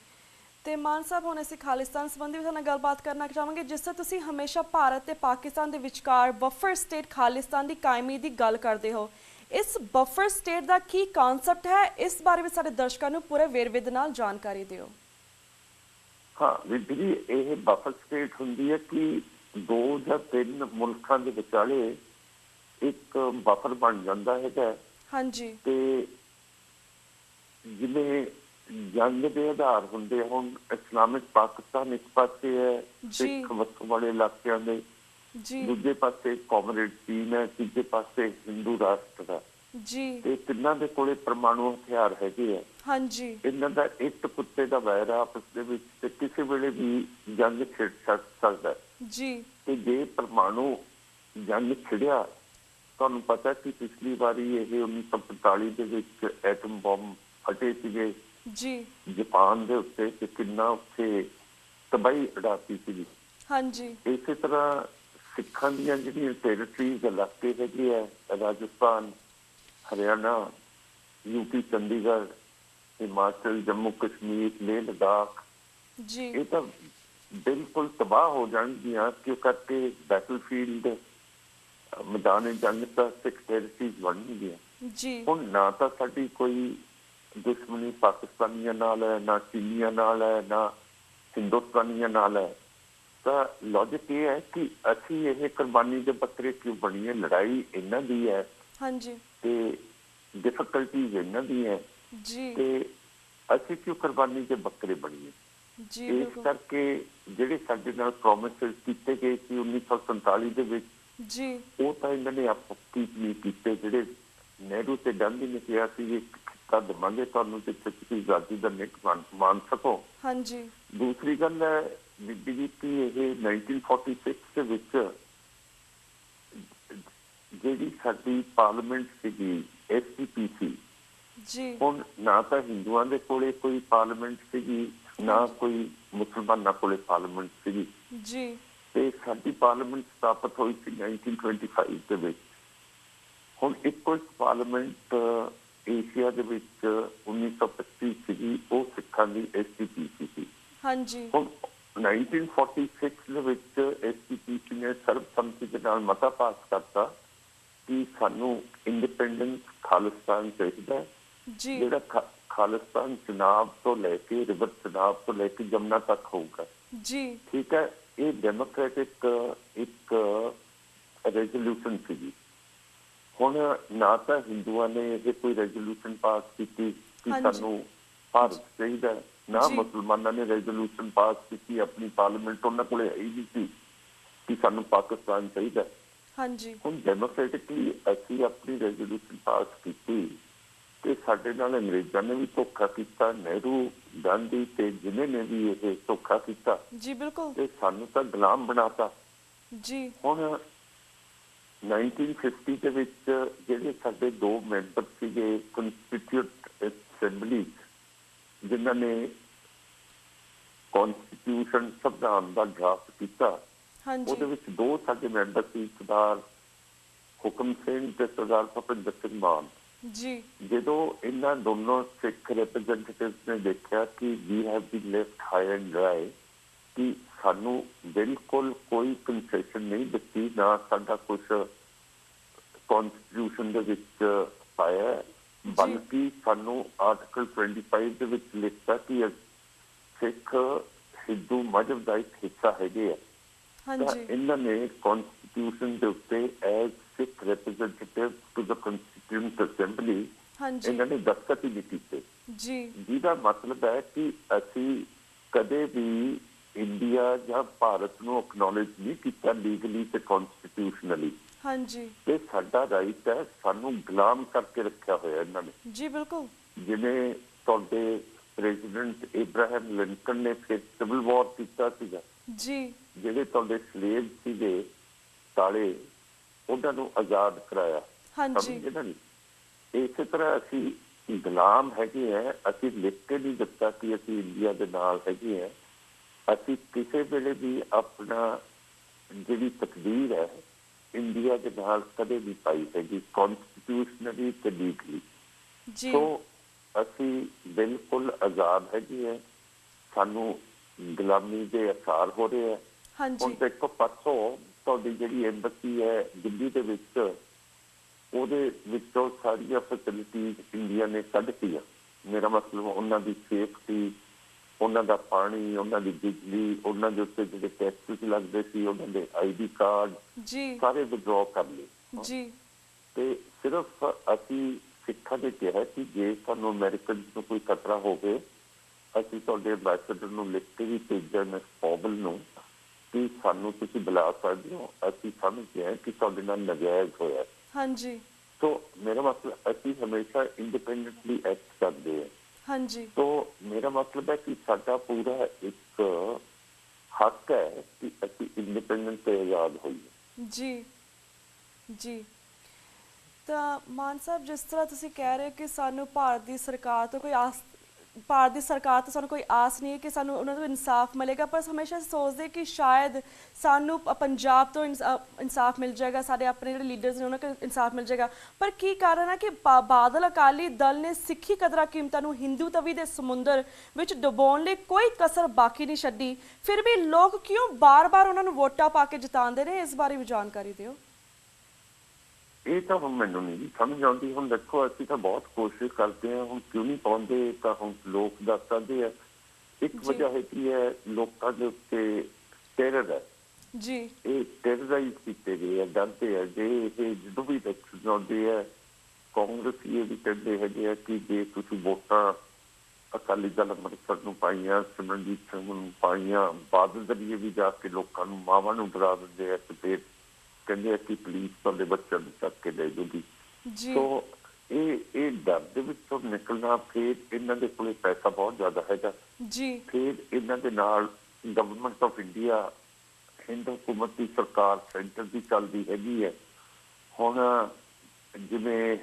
ਤੇ ਮਾਨ ਸਾਹਿਬ, ਹੁਣ ਅਸੀਂ ਖਾਲਿਸਤਾਨ ਸੰਬੰਧੀ ਵੀ ਤੁਹਾਡੇ ਨਾਲ ਗੱਲਬਾਤ ਕਰਨਾ ਚਾਹਾਂਗੇ। ਜਿਸ ਤਰ੍ਹਾਂ ਤੁਸੀਂ ਹਮੇਸ਼ਾ ਭਾਰਤ ਤੇ ਪਾਕਿਸਤਾਨ ਦੇ ਵਿਚਕਾਰ ਬਫਰ ਸਟੇਟ ਖਾਲਿਸਤਾਨ ਦੀ ਕਾਇਮੀ ਦੀ ਗੱਲ ਕਰਦੇ ਹੋ, ਇਸ ਬਫਰ ਸਟੇਟ ਦਾ ਕੀ ਕਨਸੈਪਟ ਹੈ? ਇਸ ਬਾਰੇ ਵਿੱਚ ਸਾਡੇ ਦਰਸ਼ਕਾਂ ਨੂੰ ਪੂਰੇ ਵੇਰਵੇ ਦੇ ਨਾਲ ਜਾਣਕਾਰੀ ਦਿਓ। ਹਾਂ ਬੀਬੀ ਜੀ, ਇਹ ਬਫਰ ਸਟੇਟ ਹੁੰਦੀ ਹੈ ਕਿ 2 ਜਾਂ 3 ਮੁਲਕਾਂ ਦੇ ਵਿਚਾਲੇ ਇੱਕ ਬਫਰ ਬਣ ਜਾਂਦਾ ਹੈਗਾ। ਹਾਂਜੀ। ਤੇ ਜਿਵੇਂ ਜੰਗ ਦੇ ਆਧਾਰ ਹੁੰਦੇ, ਹੁਣ ਇਸਲਾਮਿਕ ਪਾਕਿਸਤਾਨ ਇੱਕ ਪਾਸੇ ਹੈ ਸਿੱਖ ਵਸੋਂ ਵਾਲੇ ਇਲਾਕਿਆਂ ਦੇ, ਦੂਜੇ ਪਾਸੇ ਕਾਮਰੇਡ ਚੀਨ ਹੈ, ਤੀਜੇ ਪਾਸੇ ਹਿੰਦੂ ਰਾਸ਼ਟਰ ਹੈ ਜੀ, ਤੇ ਤਿੰਨਾਂ ਦੇ ਕੋਲੇ ਪਰਮਾਣੂ ਹਥਿਆਰ ਹੈਗੇ ਆ। ਹਾਂਜੀ। ਇਹਨਾਂ ਦਾ ਇੱਕ ਕੁੱਤੇ ਦਾ ਵੈਰ ਆਪਸ ਦੇ ਵਿੱਚ, ਤੇ ਕਿਸੇ ਵੇਲੇ ਵੀ ਜੰਗ ਛਿੜ ਸਕਦਾ ਜੀ। ਤੇ ਜੇ ਪਰਮਾਣੂ ਜੰਗ ਛਿੜਿਆ, ਤੁਹਾਨੂੰ ਪਤਾ ਕਿ ਪਿਛਲੀ ਵਾਰੀ ਇਹ 1945 ਦੇ ਵਿੱਚ ਐਟਮ ਬੰਬ ਫਟੇ ਸੀਗੇ ਜੀ ਜਾਪਾਨ ਦੇ ਉੱਤੇ, ਤੇ ਕਿੰਨਾ ਉੱਥੇ ਤਬਾਹੀ ਉਡਾਤੀ ਸੀਗੀ। ਹਾਂਜੀ। ਇਸੇ ਤਰ੍ਹਾਂ ਸਿੱਖਾਂ ਦੀਆਂ ਜਿਹੜੀਆਂ ਟੈਰੀਟਰੀਜ਼ ਇਲਾਕੇ ਹੈਗੇ ਆ, ਰਾਜਸਥਾਨ, ਹਰਿਆਣਾ, ਯੂਪੀ, ਚੰਡੀਗੜ੍ਹ, ਹਿਮਾਚਲ, ਜੰਮੂ ਕਸ਼ਮੀਰ, ਲੇਹ ਲਦਾਖ, ਜੀ ਇਹ ਤਾਂ ਬਿਲਕੁਲ ਤਬਾਹ ਹੋ ਜਾਣਗੀਆਂ, ਕਿਉਂ ਕਰਕੇ ਬੈਟਲਫੀਲਡ ਮੈਦਾਨ ਜੰਗ ਤਾਂ ਸਿੱਖ ਟੈਰੀਟਰੀਜ਼ ਬਣਨਗੀਆਂ। ਜੀ ਹੁਣ ਨਾ ਤਾਂ ਸਾਡੀ ਕੋਈ ਦੁਸ਼ਮਣੀ ਪਾਕਿਸਤਾਨੀਆਂ ਨਾਲ ਹੈ, ਨਾ ਚੀਨੀਆਂ ਨਾਲ ਹੈ, ਨਾ ਹਿੰਦੁਸਤਾਨੀਆਂ ਨਾਲ ਹੈ। ਤਾਂ ਲੌਜਿਕ ਇਹ ਹੈ ਕਿ ਅਸੀਂ ਇਹ ਕੁਰਬਾਨੀ ਦੇ ਬੱਕਰੇ ਕਿਉਂ ਬਣੀਏ? ਲੜਾਈ ਇਹਨਾਂ ਦੀ ਹੈ, ਹਾਂਜੀ, ਤੇ ਡਿਫਿਕਲਟੀਜ਼ ਇਹਨਾਂ ਦੀ ਹੈ, ਜੀ ਤੇ ਅਸੀਂ ਕਿਉਂ ਕੁਰਬਾਨੀ ਦੇ ਬੱਕਰੇ ਬਣੀਏ? ਜੀ ਇਸ ਬਿਲਕੁਲ ਕਰਕੇ ਜਿਹੜੇ ਸਾਡੇ ਨਾਲ ਪ੍ਰੋਮਿਸਿਸ ਕੀਤੇ ਗਏ ਸੀ 1947 ਦੇ ਵਿੱਚ, ਜੀ ਉਹ ਤਾਂ ਇਹਨਾਂ ਨੇ ਆਪ ਨਹੀਂ ਕੀਤੇ। ਜਿਹੜੇ ਨਹਿਰੂ ਤੇ ਗਾਂਧੀ ਨੇ ਕਿਹਾ ਸੀ ਇੱਕ ਖਿੱਤਾ ਦੇਵਾਂਗੇ ਤੁਹਾਨੂੰ ਜਿੱਥੇ ਤੁਸੀਂ ਆਜ਼ਾਦੀ ਦਾ ਨਿੱਕ ਮੰਨ ਸਕੋ। ਹਾਂਜੀ। ਦੂਸਰੀ ਗੱਲ ਹੈ ਬੀਬੀ ਜੀ ਕਿ ਇਹ 1946 ਦੇ ਵਿੱਚ ਜਿਹੜੀ ਸਾਡੀ ਪਾਰਲੀਮੈਂਟ ਸੀਗੀ SGPC, ਜੀ ਹੁਣ ਨਾ ਤਾਂ ਹਿੰਦੂਆਂ ਦੇ ਕੋਲੇ ਕੋਈ ਪਾਰਲੀਮੈਂਟ ਸੀਗੀ, ਨਾ ਕੋਈ ਮੁਸਲਮਾਨਾਂ ਕੋਲੇ ਪਾਰਲੀਮੈਂਟ ਸੀਗੀ, ਜੀ ਤੇ ਸਾਡੀ ਪਾਰਲੀਮੈਂਟ ਸਥਾਪਿਤ ਹੋਈ ਸੀ 1925 ਦੇ ਵਿੱਚ। ਹੁਣ ਇੱਕੋ ਇੱਕ ਪਾਰਲੀਮੈਂਟ ਏਸ਼ੀਆ ਦੇ ਵਿੱਚ 1925 ਸੀਗੀ, ਉਹ ਸਿੱਖਾਂ ਦੀ SGPC ਸੀ। ਹਾਂਜੀ। ਹੁਣ 1946 ਦੇ ਵਿੱਚ SGPC ਨੇ ਸਰਬਸੰਮਤੀ ਦੇ ਨਾਲ ਮਤਾ ਪਾਸ ਕਰਤਾ ਕਿ ਸਾਨੂੰ ਇੰਡੀਪੈਂਡੈਂਸ ਖਾਲਿਸਤਾਨ ਚਾਹੀਦਾ, ਜਿਹੜਾ ਖਾਲਿਸਤਾਨ ਚਨਾਬ ਤੋਂ ਲੈ ਕੇ ਰਿਵਰ ਚਨਾਬ ਤੋਂ ਲੈ ਕੇ ਜਮਨਾ ਤੱਕ ਹੋਊਗਾ। ਜੀ ਠੀਕ ਹੈ, ਇਹ ਡੈਮੋਕ੍ਰੈਟਿਕ ਇੱਕ ਰੈਜ਼ੋਲੂਸ਼ਨ ਸੀਗੀ। ਹੁਣ ਨਾ ਤਾਂ ਹਿੰਦੂਆਂ ਨੇ ਇਹ ਕੋਈ ਰੈਜ਼ੋਲੂਸ਼ਨ ਪਾਸ ਕੀਤੀ ਕਿ ਸਾਨੂੰ ਭਾਰਤ ਚਾਹੀਦਾ, ਨਾ ਮੁਸਲਮਾਨਾਂ ਨੇ ਰੈਜ਼ੋਲੂਸ਼ਨ ਪਾਸ ਕੀਤੀ, ਆਪਣੀ ਪਾਰਲੀਮੈਂਟ ਉਹਨਾਂ ਕੋਲੇ ਹੈ ਹੀ ਨਹੀਂ ਸੀ ਕਿ ਸਾਨੂੰ ਪਾਕਿਸਤਾਨ ਚਾਹੀਦਾ। ਹਾਂਜੀ। ਹੁਣ ਡੈਮੋਕ੍ਰੈਟਿਕਲੀ ਅਸੀਂ ਆਪਣੀ ਰੈਜ਼ੋਲੂਸ਼ਨ ਪਾਸ ਕੀਤੀ, ਤੇ ਸਾਡੇ ਨਾਲ ਅੰਗਰੇਜ਼ਾਂ ਨੇ ਵੀ ਧੋਖਾ ਕੀਤਾ, ਨਹਿਰੂ, ਗਾਂਧੀ ਤੇ ਜਿਨ੍ਹਾਂ ਨੇ ਵੀ ਇਹ ਧੋਖਾ ਕੀਤਾ ਜੀ ਬਿਲਕੁਲ, ਤੇ ਸਾਨੂੰ ਤਾਂ ਗੁਲਾਮ ਬਣਾਤਾ। ਜੀ ਹੁਣ 1950 ਦੇ ਵਿੱਚ ਜਿਹੜੇ ਸਾਡੇ 2 ਮੈਂਬਰ ਸੀਗੇ ਕੰਸਟੀਟਿਊਟ ਅਸੈਂਬਲੀ, ਜਿਨ੍ਹਾਂ ਨੇ ਕਨਸਟੀਟਿਊਸ਼ਨ ਸੰਵਿਧਾਨ ਦਾ ਡਰਾਫਟ ਕੀਤਾ, ਉਹਦੇ ਵਿੱਚ 2 ਸਾਡੇ ਮੈਂਬਰ ਸੀ, ਸਰਦਾਰ ਹੁਕਮ ਸਿੰਘ ਤੇ ਸਰਦਾਰ ਭੁਪਿੰਦਰ ਸਿੰਘ ਮਾਨ ਜੀ। ਜਦੋਂ ਇਹਨਾਂ ਦੋਨੋਂ ਸਿੱਖ ਰਿਪਰੈਜ਼ੈਂਟੇਟਿਵਸ ਨੇ ਦੇਖਿਆ ਕਿ we have been left high and dry, ਕਿ ਸਾਨੂੰ ਬਿਲਕੁਲ ਕੋਈ ਕੰਸੈਸ਼ਨ ਨਹੀਂ ਦਿੱਤੀ, ਨਾ ਸਾਡਾ ਕੁਝ ਕਨਸਟੀਟਿਊਸ਼ਨ ਦੇ ਵਿੱਚ ਪਾਇਆ, ਬਲਕਿ ਸਾਨੂੰ ਆਰਟੀਕਲ 25 ਦੇ ਵਿੱਚ ਲਿਖਤਾ ਕਿ ਸਿੱਖ ਹਿੰਦੂ ਮਜ਼ਹਬ ਦਾ ਇੱਕ ਹਿੱਸਾ ਹੈਗੇ ਆ। ਤਾਂ ਇਹਨਾਂ ਨੇ ਕਨਸਟੀਟਿਊਸ਼ਨ ਦੇ ਉੱਤੇ as Sikh representative to the constituent assembly ਇਹਨਾਂ ਨੇ ਦਸਤਖਤ ਹੀ ਨਹੀਂ ਕੀਤੇ, ਜਿਹਦਾ ਮਤਲਬ ਹੈ ਕਿ ਅਸੀਂ ਕਦੇ ਵੀ ਇੰਡੀਆ ਜਾਂ ਭਾਰਤ ਨੂੰ ਐਕਨੋਲੇਜ ਨਹੀਂ ਕੀਤਾ ਲੀਗਲੀ ਤੇ ਕਨਸਟੀਟਿਊਸ਼ਨਲੀ। ਤੇ ਸਾਡਾ ਰਾਈਟ ਹੈ, ਸਾਨੂੰ ਗੁਲਾਮ ਕਰਕੇ ਰੱਖਿਆ ਹੋਇਆ ਇਹਨਾਂ ਨੇ। ਜੀ ਬਿਲਕੁਲ, ਜਿਵੇਂ ਤੁਹਾਡੇ ਪ੍ਰੈਜ਼ੀਡੈਂਟ ਇਬਰਾਹਿਮ ਲਿੰਕਨ ਨੇ ਫਿਰ ਸਿਵਲ ਵਾਰ ਕੀਤਾ ਸੀਗਾ, ਜਿਹੜੇ ਤੁਹਾਡੇ ਸਲੇਵ ਸੀਗੇ ਕਾਲੇ, ਉਹਨਾਂ ਨੂੰ ਆਜ਼ਾਦ ਕਰਾਇਆ। ਸਮਝੇ ਨਾ? ਇਸੇ ਤਰ੍ਹਾਂ ਅਸੀਂ ਗੁਲਾਮ ਹੈਗੇ ਆ, ਅਸੀਂ ਲਿਖ ਕੇ ਨਹੀਂ ਦਿੱਤਾ ਕਿ ਅਸੀਂ ਇੰਡੀਆ ਦੇ ਨਾਲ ਹੈਗੇ ਆ, ਅਸੀਂ ਕਿਸੇ ਵੇਲੇ ਵੀ ਆਪਣਾ ਜਿਹੜੀ ਤਕਦੀਰ ਹੈ ਇੰਡੀਆ ਦੇ ਨਾਲ ਕਦੇ ਵੀ ਪਾਈ ਹੈਗੀ, ਕਨਸਟੀਟਿਊਸ਼ਨਲੀ ਤੇ ਲੀਗਲੀ। ਜੀ ਸੋ ਅਸੀਂ ਬਿਲਕੁਲ ਆਜ਼ਾਦ ਹੈਗੇ ਹੈ, ਸਾਨੂੰ ਗੁਲਾਮੀ ਦੇ ਅਸਾਰ ਹੋ ਰਹੇ ਹੈ। ਹੁਣ ਹਾਂਜੀ ਦੇਖੋ ਪਰਸੋਂ ਤੁਹਾਡੀ ਜਿਹੜੀ ਐਮਬੈਸੀ ਹੈ ਦਿੱਲੀ ਦੇ ਵਿੱਚ, ਉਹਦੇ ਵਿੱਚੋਂ ਸਾਰੀਆਂ ਫੈਸਿਲਿਟੀਜ਼ ਇੰਡੀਆ ਨੇ ਕੱਢਤੀਆਂ। ਮੇਰਾ ਮਤਲਬ ਉਹਨਾਂ ਦੀ ਸੇਫਟੀ, ਉਹਨਾਂ ਦਾ ਪਾਣੀ, ਉਹਨਾਂ ਦੀ ਬਿਜਲੀ, ਉਹਨਾਂ ਦੇ ਉੱਤੇ ਜਿਹੜੇ ਟੈਕਸਿਸ ਲੱਗਦੇ ਸੀ, ਉਹਨਾਂ ਦੇ ID ਕਾਰਡ ਜੀ ਸਾਰੇ ਵਿਦਡਰਾਅ ਕਰ ਲਏ। ਜੀ ਤੇ ਸਿਰਫ ਅਸੀਂ ਸਿੱਖਾਂ ਨੇ ਕਿਹਾ ਕਿ ਜੇ ਸਾਨੂੰ ਅਮਰੀਕਨ ਨੂੰ ਕੋਈ ਖਤਰਾ ਹੋਵੇ, ਅਸੀਂ ਤੁਹਾਡੇ ਐਂਬੈਸਡਰ ਨੂੰ ਲਿਖ ਕੇ ਵੀ ਭੇਜਿਆ ਮਿਸ ਪੋਵਲ ਨੂੰ ਕਿ ਸਾਨੂੰ ਤੁਸੀਂ ਬੁਲਾ ਸਕਦੇ ਹੋ, ਅਸੀਂ ਸਮਝਦੇ ਹਾਂ ਕਿ ਤੁਹਾਡੇ ਨਾਲ ਨਜਾਇਜ਼ ਹੋਇਆ। ਹਾਂਜੀ ਸੋ ਮੇਰਾ ਮਤਲਬ ਅਸੀਂ ਹਮੇਸ਼ਾ ਇੰਡੀਪੈਂਡੈਂਟਲੀ ਐਕਟ ਕਰਦੇ ਹਾਂ। ਹਾਂਜੀ ਸੋ ਮੇਰਾ ਮਤਲਬ ਹੈ ਕਿ ਸਾਡਾ ਪੂਰਾ ਇੱਕ ਹੱਕ ਹੈ ਕਿ ਅਸੀਂ ਇੰਡੀਪੈਂਡੈਂਟ ਤੇ ਆਜ਼ਾਦ ਹੋਈਏ। ਜੀ ਜੀ ਤਾਂ ਮਾਨ ਸਾਹਿਬ, ਜਿਸ ਤਰ੍ਹਾਂ ਤੁਸੀਂ ਕਹਿ ਰਹੇ ਹੋ ਕਿ ਸਾਨੂੰ ਭਾਰਤ ਦੀ ਸਰਕਾਰ ਤੋਂ ਸਾਨੂੰ ਕੋਈ ਆਸ ਨਹੀਂ ਹੈ ਕਿ ਸਾਨੂੰ ਉਹਨਾਂ ਤੋਂ ਇਨਸਾਫ ਮਿਲੇਗਾ, ਪਰ ਹਮੇਸ਼ਾ ਸੋਚਦੇ ਕਿ ਸ਼ਾਇਦ ਸਾਨੂੰ ਪੰਜਾਬ ਤੋਂ ਇਨਸਾਫ ਮਿਲ ਜਾਏਗਾ, ਸਾਡੇ ਆਪਣੇ ਜਿਹੜੇ ਲੀਡਰਸ ਨੇ ਉਹਨਾਂ ਕੋਲ ਇਨਸਾਫ ਮਿਲ ਜਾਏਗਾ। ਪਰ ਕੀ ਕਾਰਨ ਹੈ ਕਿ ਬਾਦਲ ਅਕਾਲੀ ਦਲ ਨੇ ਸਿੱਖੀ ਕਦਰਾਂ ਕੀਮਤਾਂ ਨੂੰ ਹਿੰਦੂ ਤਵੀ ਦੇ ਸਮੁੰਦਰ ਵਿੱਚ ਡੁਬੋਣ ਲਈ ਕੋਈ ਕਸਰ ਬਾਕੀ ਨਹੀਂ ਛੱਡੀ? ਫਿਰ ਵੀ ਲੋਕ ਕਿਉਂ ਬਾਰ-ਬਾਰ ਉਹਨਾਂ ਨੂੰ ਵੋਟਾਂ ਪਾ ਕੇ ਜਿਤਾਉਂਦੇ ਨੇ? ਇਸ ਬਾਰੇ ਵੀ ਜਾਣਕਾਰੀ ਦਿਓ। ਇਹ ਤਾਂ ਹੁਣ ਮੈਨੂੰ ਨਹੀਂ ਸਮਝ ਆਉਂਦੀ। ਹੁਣ ਦੇਖੋ ਅਸੀਂ ਤਾਂ ਬਹੁਤ ਕੋਸ਼ਿਸ਼ ਕਰਦੇ ਹਾਂ, ਹੁਣ ਕਿਉਂ ਨਹੀਂ ਪਾਉਂਦੇ ਤਾਂ ਹੁਣ ਲੋਕ ਦੱਸਦੇ ਆ। ਇੱਕ ਵਜ੍ਹਾ ਹੈ ਕੀ ਹੈ, ਲੋਕਾਂ ਦੇ ਉੱਤੇ ਟੈਰਰ ਹੈ ਜੀ, ਇਹ ਟੈਰਰਾਈਜ਼ ਕੀਤੇ ਗਏ ਆ, ਡਰਦੇ ਆ। ਜੇ ਇਹ ਜਦੋਂ ਵੀ ਇਲੈਕਸ਼ਨ ਆਉਂਦੇ ਆ, ਕਾਂਗਰਸ ਇਹ ਵੀ ਕਹਿੰਦੇ ਹੈਗੇ ਆ ਕਿ ਜੇ ਤੁਸੀਂ ਵੋਟਾਂ ਅਕਾਲੀ ਦਲ ਅੰਮ੍ਰਿਤਸਰ ਨੂੰ ਪਾਈਆਂ, ਸਿਮਰਨਜੀਤ ਸਿੰਘ ਨੂੰ ਪਾਈਆਂ, ਬਾਦਲ ਦਲੀਏ ਵੀ ਜਾ ਕੇ ਲੋਕਾਂ ਨੂੰ, ਮਾਵਾਂ ਨੂੰ ਡਰਾ ਦਿੰਦੇ ਆ ਤੇ ਫਿਰ ਕਹਿੰਦੇ ਆ ਕਿ ਪੁਲਿਸ ਤੁਹਾਡੇ ਬੱਚਿਆਂ ਨੂੰ ਚੱਕ ਕੇ ਲੈ ਜੂਗੀ। ਸੋ ਇਹ ਡਰ ਦੇ ਵਿੱਚੋਂ ਨਿਕਲਣਾ, ਫਿਰ ਇਹਨਾਂ ਦੇ ਕੋਲੇ ਪੈਸਾ ਬਹੁਤ ਜ਼ਿਆਦਾ ਹੈਗਾ ਜੀ, ਫਿਰ ਇਹਨਾਂ ਦੇ ਨਾਲ ਗਵਰਨਮੈਂਟ ਆਫ ਇੰਡੀਆ, ਹਿੰਦ ਹਕੂਮਤ ਦੀ ਸਰਕਾਰ ਸੈਂਟਰ ਦੀ ਚੱਲਦੀ ਹੈਗੀ ਹੈ। ਹੁਣ ਜਿਵੇਂ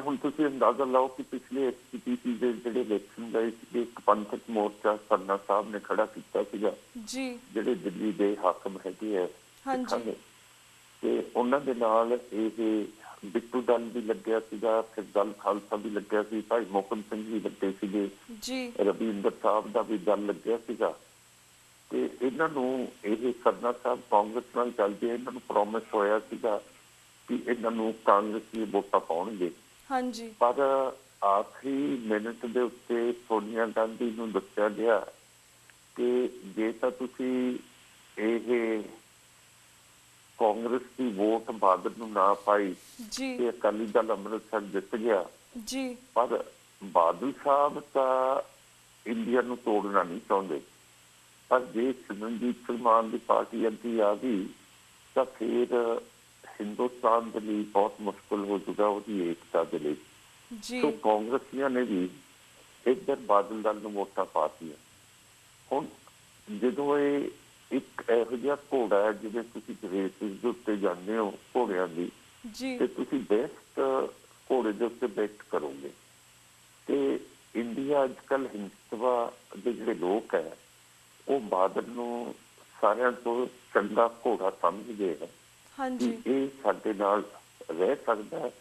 ਹੁਣ ਤੁਸੀਂ ਅੰਦਾਜ਼ਾ ਲਾਓ ਕਿ ਪਿਛਲੇ SPPC ਦੇ ਜਿਹੜੇ ਇਲੈਕਸ਼ਨ ਗਏ ਸੀਗੇ, ਇੱਕ ਪੰਥਕ ਮੋਰਚਾ ਸਰਨਾ ਸਾਹਿਬ ਨੇ ਖੜਾ ਕੀਤਾ ਸੀਗਾ, ਜਿਹੜੇ ਦਿੱਲੀ ਦੇ ਹਾਕਮ ਹੈਗੇ ਹੈ ਸਿੱਖਾਂ ਦੇ, ਤੇ ਉਹਨਾਂ ਦੇ ਨਾਲ ਇਹ ਬਿੱਟੂ ਦਲ ਵੀ ਲੱਗਿਆ ਸੀਗਾ, ਫਿਰ ਦਲ ਖਾਲਸਾ ਵੀ ਲੱਗਿਆ ਸੀ, ਭਾਈ ਮੋਹਕਮ ਸਿੰਘ ਵੀ ਲੱਗੇ ਸੀਗੇ, ਰਵਿੰਦਰ ਸਾਹਿਬ ਦਾ ਵੀ ਦਲ ਲੱਗਿਆ ਸੀਗਾ। ਤੇ ਇਹਨਾਂ ਨੂੰ ਇਹ ਸਰਨਾ ਸਾਹਿਬ ਕਾਂਗਰਸ ਨਾਲ ਚੱਲਦੇ, ਇਹਨਾਂ ਨੂੰ ਪ੍ਰੋਮਿਸ ਹੋਇਆ ਸੀਗਾ ਕਿ ਇਹਨਾਂ ਨੂੰ ਕਾਂਗਰਸ ਦੀ ਵੋਟਾਂ ਪਾਉਣਗੇ। ਪਰ ਆਖਰੀ ਮਿੰਟ ਦੇ ਉੱਤੇ ਸੋਨੀਆ ਗਾਂਧੀ ਨੂੰ ਦੱਸਿਆ ਗਿਆ ਕਿ ਜੇ ਤਾਂ ਤੁਸੀਂ ਇਹ ਕਾਂਗਰਸ ਦੀ ਵੋਟ ਬਾਦਲ ਨੂੰ ਨਾ ਪਾਈ ਤੇ ਅਕਾਲੀ ਦਲ ਅੰਮ੍ਰਿਤਸਰ ਜਿੱਤ ਗਿਆ। ਪਰ ਬਾਦਲ ਸਾਹਿਬ ਤਾਂ ਇੰਡੀਆ ਨੂੰ ਤੋੜਨਾ ਨਹੀਂ ਚਾਹੁੰਦੇ, ਪਰ ਜੇ ਸਿਮਰਨਜੀਤ ਮਾਨ ਦੀ ਪਾਰਟੀ ਅੱਗੇ ਆ ਗਈ ਤਾਂ ਫਿਰ ਹਿੰਦੁਸਤਾਨ ਦੇ ਲਈ ਬਹੁਤ ਮੁਸ਼ਕਿਲ ਹੋ ਜਾਊਗਾ ਉਹਦੀ ਏਕਤਾ ਦੇ ਲਈ। ਸੋ ਕਾਂਗਰਸੀਆਂ ਨੇ ਵੀ ਇੱਧਰ ਬਾਦਲ ਦਲ ਨੂੰ ਵੋਟਾਂ ਪਾਤੀਆਂ। ਹੁਣ ਜਦੋਂ ਇਹ ਇੱਕ ਇਹੋ ਜਿਹਾ ਘੋੜਾ ਹੈ, ਜਿਵੇਂ ਤੁਸੀਂ ਰੇਸਿਸ ਦੇ ਉੱਤੇ ਜਾਂਦੇ ਹੋ ਘੋੜਿਆਂ ਦੀ, ਤੇ ਤੁਸੀਂ ਬੈਸਟ ਘੋੜੇ ਦੇ ਉੱਤੇ ਬੈਠ ਕਰੋਗੇ। ਤੇ ਇੰਡੀਆ ਅੱਜ ਕੱਲ੍ਹ ਹਿੰਦੁਤਵਾ ਦੇ ਜਿਹੜੇ ਲੋਕ ਹੈ ਉਹ ਬਾਦਲ ਨੂੰ ਸਾਰਿਆਂ ਤੋਂ ਚੰਗਾ ਘੋੜਾ ਸਮਝਦੇ ਹੈ ਕਿ ਇਹ ਸਾਡੇ ਨਾਲ ਰਹਿ ਸਕਦਾ ਹੈ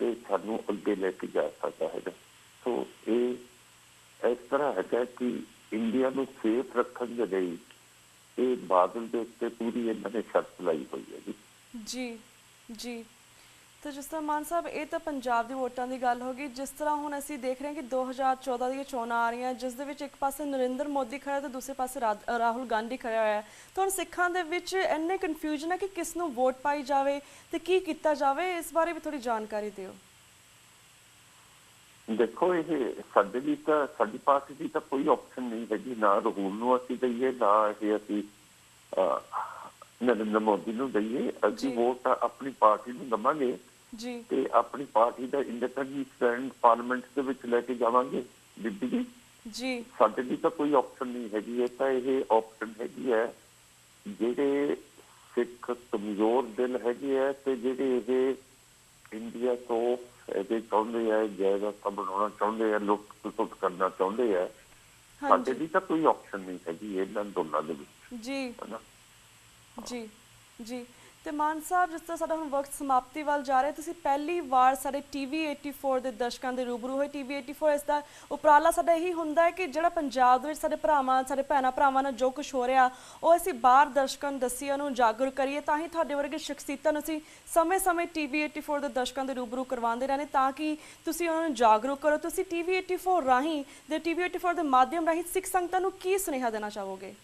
ਤੇ ਸਾਨੂੰ ਅੱਗੇ ਲੈ ਕੇ ਜਾ ਸਕਦਾ ਹੈਗਾ। ਸੋ ਇਹ ਇਸ ਤਰ੍ਹਾਂ ਹੈਗਾ ਕਿ ਇੰਡੀਆ ਨੂੰ ਸੇਫ ਰੱਖਣ ਦੇ ਲਈ ਇਹ ਬਾਦਲ ਦੇ ਉੱਤੇ ਪੂਰੀ ਇਹਨਾਂ ਨੇ ਸ਼ਰਤ ਲਾਈ ਹੋਈ ਹੈ ਜੀ। ਤਾਂ ਜਿਸ ਤਰ੍ਹਾਂ ਮਾਨ ਸਾਹਿਬ, ਇਹ ਤਾਂ ਪੰਜਾਬ ਦੀ ਵੋਟਾਂ ਦੀ ਗੱਲ ਹੋ ਗਈ। ਜਿਸ ਤਰ੍ਹਾਂ ਹੁਣ ਅਸੀਂ ਦੇਖ ਰਹੇ ਹਾਂ ਕਿ 2014 ਦੀਆਂ ਚੋਣਾਂ ਆ ਰਹੀਆਂ, ਜਿਸ ਦੇ ਵਿੱਚ ਇੱਕ ਪਾਸੇ ਨਰਿੰਦਰ ਮੋਦੀ ਖੜਾ ਤੇ ਦੂਸਰੇ ਪਾਸੇ ਰਾਹੁਲ ਗਾਂਧੀ ਖੜਿਆ ਹੋਇਆ ਹੈ। ਤਾਂ ਹੁਣ ਸਿੱਖਾਂ ਦੇ ਵਿੱਚ ਇੰਨੇ ਕਨਫਿਊਜ਼ਨ ਹੈ ਕਿ ਕਿਸ ਨੂੰ ਵੋਟ ਪਾਈ ਜਾਵੇ ਤੇ ਕੀ ਕੀਤਾ ਜਾਵੇ, ਇਸ ਬਾਰੇ ਵੀ ਥੋੜੀ ਜਾਣਕਾਰੀ ਦਿਓ। ਦੇਖੋ, ਇਹ ਸਾਡੇ ਲਈ ਤਾਂ, ਸਾਡੀ ਪਾਰਟੀ ਦੀ ਤਾਂ ਕੋਈ ਆਪਸ਼ਨ ਨਹੀਂ ਹੈਗੀ, ਨਾ ਰਾਹੁਲ ਨੂੰ ਅਸੀਂ ਦਈਏ, ਨਾ ਇਹ ਅਸੀਂ ਨਰਿੰਦਰ ਮੋਦੀ ਨੂੰ ਦਈਏ। ਅਸੀਂ ਵੋਟ ਆਪਣੀ ਪਾਰਟੀ ਨੂੰ ਦੇਵਾਂਗੇ ਤੇ ਆਪਣੀ ਪਾਰਟੀ ਦਾ ਇੰਡੀਪੈਂਡੈਂਟ ਸਟੈਂਡ ਪਾਰਲੀਮੈਂਟ ਦੇ ਵਿੱਚ ਲੈ ਕੇ ਜਾਵਾਂਗੇ। ਬੀਬੀ ਜੀ, ਸਾਡੇ ਲਈ ਤਾਂ ਕੋਈ ਆਪਸ਼ਨ ਨਹੀਂ ਹੈਗੀ। ਇਹ ਤਾਂ ਇਹ ਆਪਸ਼ਨ ਹੈਗੀ ਹੈ ਜਿਹੜੇ ਸਿੱਖ ਕਮਜ਼ੋਰ ਦਿਲ ਹੈਗੇ ਹੈ ਤੇ ਜਿਹੜੇ ਇਹ ਇੰਡੀਆ ਤੋਂ ਇਹਦੇ ਚਾਹੁੰਦੇ ਆ, ਜਾਇਦਾਦ ਬਣਾਉਣਾ ਚਾਹੁੰਦੇ ਆ, ਲੁੱਟ ਖਸੁੱਟ ਕਰਨਾ ਚਾਹੁੰਦੇ ਆ, ਸਾਡੇ ਲਈ ਤਾਂ ਕੋਈ ਆਪਸ਼ਨ ਨਹੀਂ ਹੈਗੀ ਇਹਨਾਂ ਦੋਨਾਂ ਦੇ ਵਿੱਚ ਜੀ ਹਨਾ। ਜੀ ਜੀ ਤੇ ਮਾਨ ਸਾਹਿਬ, ਜਿਸ ਤਰ੍ਹਾਂ ਸਾਡਾ ਹੁਣ ਵਕਤ ਸਮਾਪਤੀ ਵੱਲ ਜਾ ਰਿਹਾ, ਤੁਸੀਂ ਪਹਿਲੀ ਵਾਰ ਸਾਡੇ ਟੀਵੀ 84 ਦੇ ਦਰਸ਼ਕਾਂ ਦੇ ਰੂਬਰੂ ਹੋਏ। ਟੀਵੀ 84 ਇਸ ਦਾ ਉਪਰਾਲਾ ਸਾਡਾ ਇਹੀ ਹੁੰਦਾ ਹੈ ਕਿ ਜਿਹੜਾ ਪੰਜਾਬ ਦੇ ਵਿੱਚ ਸਾਡੇ ਭਰਾਵਾਂ, ਸਾਡੇ ਭੈਣਾਂ ਭਰਾਵਾਂ ਨਾਲ ਜੋ ਕੁਝ ਹੋ ਰਿਹਾ ਉਹ ਅਸੀਂ ਬਾਹਰ ਦਰਸ਼ਕਾਂ ਨੂੰ ਦੱਸੀਏ, ਉਹਨੂੰ ਜਾਗਰੂਕ ਕਰੀਏ। ਤਾਂ ਹੀ ਤੁਹਾਡੇ ਵਰਗੇ ਸ਼ਖਸੀਅਤਾਂ ਨੂੰ ਅਸੀਂ ਸਮੇਂ-ਸਮੇਂ ਟੀਵੀ 84 ਦੇ ਦਰਸ਼ਕਾਂ ਦੇ ਰੂਬਰੂ ਕਰਵਾਉਂਦੇ ਰਹਿੰਦੇ, ਤਾਂ ਕਿ ਤੁਸੀਂ ਉਹਨਾਂ ਨੂੰ ਜਾਗਰੂਕ ਕਰੋ। ਤੁਸੀਂ ਟੀਵੀ 84 ਰਾਹੀਂ ਦੇ ਟੀਵੀ 84 ਦੇ ਮਾਧਿਅਮ ਰਾਹੀਂ ਸਿੱਖ ਸੰਗਤਾਂ ਨੂੰ ਕੀ ਸੁਨੇਹਾ ਦੇਣਾ ਚਾਹੋਗੇ?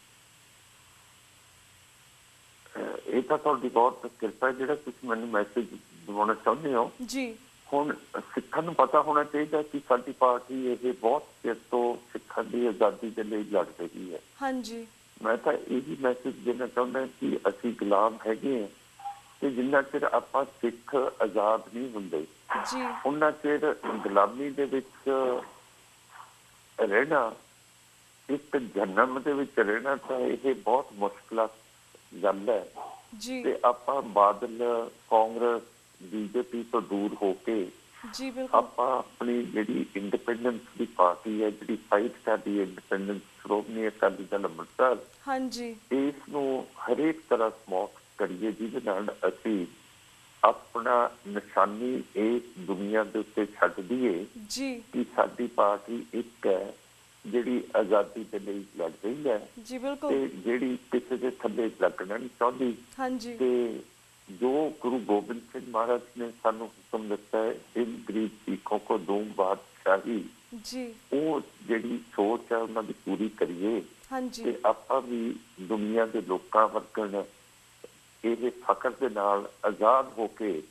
ਇਹ ਤਾਂ ਤੁਹਾਡੀ ਬਹੁਤ ਕਿਰਪਾ ਹੈ ਜਿਹੜਾ ਤੁਸੀਂ ਮੈਨੂੰ ਮੈਸੇਜ ਦਿਵਾਉਣਾ ਚਾਹੁੰਦੇ ਹੋ ਜੀ। ਹੁਣ ਸਿੱਖਾਂ ਨੂੰ ਪਤਾ ਹੋਣਾ ਚਾਹੀਦਾ ਕਿ ਸਾਡੀ ਪਾਰਟੀ ਇਹ ਬਹੁਤ ਚਿਰ ਤੋਂ ਸਿੱਖਾਂ ਦੀ ਆਜ਼ਾਦੀ ਦੇ ਲਈ ਲੜ ਰਹੀ ਹੈ। ਹਾਂਜੀ। ਮੈਂ ਤਾਂ ਇਹੀ ਮੈਸੇਜ ਦੇਣਾ ਚਾਹੁੰਦਾ ਕਿ ਅਸੀਂ ਗੁਲਾਮ ਹੈਗੇ ਹਾਂ ਤੇ ਜਿੰਨਾ ਚਿਰ ਆਪਾਂ ਸਿੱਖ ਆਜ਼ਾਦ ਨਹੀਂ ਹੁੰਦੇ ਜੀ ਉਹਨਾਂ ਚਿਰ ਗੁਲਾਮੀ ਦੇ ਵਿੱਚ ਰਹਿਣਾ, ਇੱਕ ਜਨਮ ਦੇ ਵਿੱਚ ਰਹਿਣਾ ਤਾਂ ਇਹ ਬਹੁਤ ਮੁਸ਼ਕਿਲ ਗੱਲ ਹੈ ਜੀ। ਤੇ ਆਪਾਂ ਬਾਦਲ, ਕਾਂਗਰਸ, ਬੀਜੇਪੀ ਤੋਂ ਦੂਰ ਹੋ ਕੇ ਜੀ ਬਿਲਕੁਲ ਆਪਾਂ ਆਪਣੀ ਜਿਹੜੀ ਇੰਡੀਪੈਂਡੈਂਸ ਦੀ ਪਾਰਟੀ ਹੈ, ਜਿਹੜੀ ਫਾਈਟ ਕਰਦੀ ਹੈ ਇੰਡੀਪੈਂਡੈਂਸ, ਸ਼੍ਰੋਮਣੀ ਅਕਾਲੀ ਦਲ ਅੰਮ੍ਰਿਤਸਰ, ਹਾਂਜੀ, ਇਸ ਨੂੰ ਹਰੇਕ ਤਰ੍ਹਾਂ ਸਮਰਥ ਕਰੀਏ ਜਿਹਦੇ ਨਾਲ ਅਸੀਂ ਆਪਣਾ ਨਿਸ਼ਾਨੀ ਇਸ ਦੁਨੀਆ ਦੇ ਉੱਤੇ ਛੱਡ ਦਈਏ ਜੀ ਕਿ ਸਾਡੀ ਪਾਰਟੀ ਇੱਕ ਹੈ ਜਿਹੜੀ ਆਜ਼ਾਦੀ ਦੇ ਲਈ ਲੜ ਰਹੀ ਹੈ ਜੀ ਬਿਲਕੁਲ ਤੇ ਜਿਹੜੀ ਕਿਸੇ ਦੇ ਥੱਲੇ ਲੱਗਣਾ ਨਹੀਂ ਚਾਹੁੰਦੀ। ਹਾਂਜੀ। ਤੇ ਜੋ ਗੁਰੂ ਗੋਬਿੰਦ ਸਿੰਘ ਮਹਾਰਾਜ ਨੇ ਸਾਨੂੰ ਹੁਕਮ ਦਿੱਤਾ ਹੈ, ਇਨ ਗਰੀਬ ਸਿੱਖੋਂ ਕੋ ਦੂੰ ਬਾਦਸ਼ਾਹੀ, ਜੀ ਉਹ ਜਿਹੜੀ ਸੋਚ ਹੈ ਉਹਨਾਂ ਦੀ ਪੂਰੀ ਕਰੀਏ। ਹਾਂਜੀ। ਤੇ ਆਪਾਂ ਵੀ ਦੁਨੀਆ ਦੇ ਲੋਕਾਂ ਵਰਗਣ ਇਹ ਫਖਰ ਦੇ ਨਾਲ ਆਜ਼ਾਦ ਹੋ ਕੇ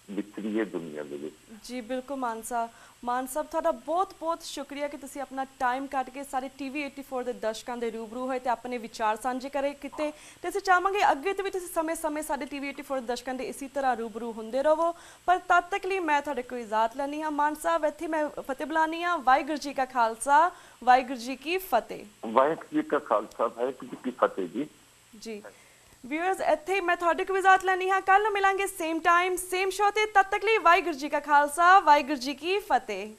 ਵਿਚਰੀਏ ਦੁਨੀਆ ਦੇ ਵਿੱਚ। ਜੀ ਬਿਲਕੁਲ ਮਾਨ ਸਾਹਿਬ ਤੁਹਾਡਾ ਬਹੁਤ ਸ਼ੁਕਰੀਆ ਕਿ ਤੁਸੀਂ ਆਪਣਾ ਟਾਈਮ ਕੱਢ ਕੇ ਸਾਰੇ ਟੀਵੀ 84 ਦੇ ਦਰਸ਼ਕਾਂ ਦੇ ਰੂਬਰੂ ਹੋਏ ਤੇ ਆਪਣੇ ਵਿਚਾਰ ਸਾਂਝੇ ਕੀਤੇ। ਤੇ ਅਸੀਂ ਚਾਹਾਂਗੇ ਅੱਗੇ ਤੋਂ ਵੀ ਤੁਸੀਂ ਸਮੇਂ-ਸਮੇਂ ਸਾਡੇ ਟੀਵੀ 84 ਦੇ ਦਰਸ਼ਕਾਂ ਦੇ ਇਸੇ ਤਰ੍ਹਾਂ ਰੂਬਰੂ ਹੁੰਦੇ ਰਹੋ। ਪਰ ਤਦ ਤੱਕ ਲਈ ਮੈਂ ਤੁਹਾਡੇ ਕੋਲ ਇਜਾਜ਼ਤ ਲੈਣੀ ਹਾਂ। ਮਾਨ ਸਾਹਿਬ, ਇੱਥੇ ਮੈਂ ਫਤਿਹ ਬੁਲਾਨੀ ਹਾਂ। ਵਾਹਿਗੁਰੂ ਜੀ ਕਾ ਖਾਲਸਾ, ਵਾਹਿਗੁਰੂ ਜੀ ਕੀ ਫਤਿਹ। ਵਾਹਿਗੁਰੂ ਜੀ ਕਾ ਖਾਲਸਾ, ਵਾਹਿਗੁਰੂ ਜੀ ਕੀ ਫਤਿਹ ਜੀ। ਜੀ ਵਿਊਅਰਸ, ਇੱਥੇ ਮੈਂ ਤੁਹਾਡੇ ਕੋਲ ਇਜਾਜ਼ਤ ਲੈਣੀ ਹਾਂ। ਕੱਲ ਨੂੰ ਮਿਲਾਂਗੇ ਸੇਮ ਟਾਈਮ ਸੇਮ ਸ਼ੋ ਤੇ। ਤਦ ਤੱਕ ਲਈ ਵਾਹਿਗੁਰੂ ਜੀ ਕਾ ਖਾਲਸਾ, ਵਾਹਿਗੁਰੂ ਜੀ ਕੀ ਫਤਿਹ।